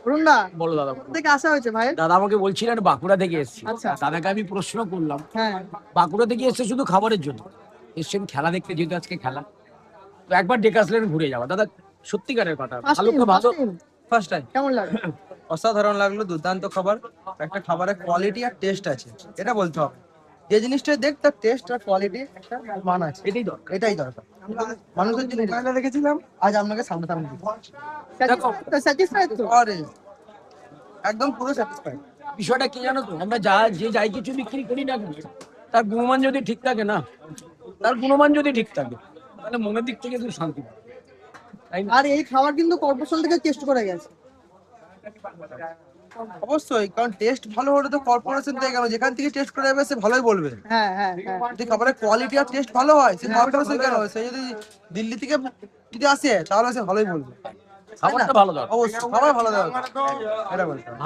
অরুণদা বলো দাদা। থেকে আসা হয়েছে ভাই? দাদা আমাকে বলছিলেন বাঁকুড়া থেকে এসেছি। আচ্ছা। দাদাকে আমি প্রশ্ন করলাম, হ্যাঁ বাঁকুড়া থেকে এসছে শুধু খাবারের জন্য, এসছেন খেলা দেখতে, যেহেতু আজকে খেলা, তো একবার ডেকে আসলেন ঘুরে যাওয়া। দাদা সত্যিকারের কথা, ভালো তো ভালো। ফার্স্ট টাইম কেমন লাগলো? অসাধারণ লাগলো, দুর্দান্ত খাবার। একটা খাবারের কোয়ালিটি আর টেস্ট আছে, এটা বলতে হবে। যে জিনিসটা দেখ তার টেস্ট আর কোয়ালিটি একটা মান আছে, এটাই দরকার। এটাই দরকার। মানুষের জন্য মোবাইলে দেখেছিলাম, আজ আপনাকে সামনে সামনে দিচ্ছি। স্যাটিসফাইড তো? আরে একদম পুরো স্যাটিসফাইড। বিষয়টা কি জানো তো, আমরা যাই কিছু বিক্রি করি না কেন, তার গুণমান যদি ঠিক থাকে না, তার গুণমান যদি ঠিক থাকে, তাহলে মনের দিক থেকে খুব শান্তি পাবে, তাই না? আর এই খাবার কিন্তু কর্পোরেশন থেকে টেস্ট করে গেছে। অবশ্যই, কারণ টেস্ট ভালো হলে তো কর্পোরেশন থেকে কেন, যেখান থেকে টেস্ট করে যাবে সে ভালোই বলবে। হ্যাঁ হ্যাঁ হ্যাঁ। যদি খাবারের কোয়ালিটি আর টেস্ট ভালো হয়, সে কর্পোরেশন কেন, সে যদি দিল্লি থেকে যদি আসে তাহলে সে ভালোই বলবে। খাবারটা ভালো দরকার। অবশ্যই খাবার ভালো দেওয়া, এটা বলতে হবে।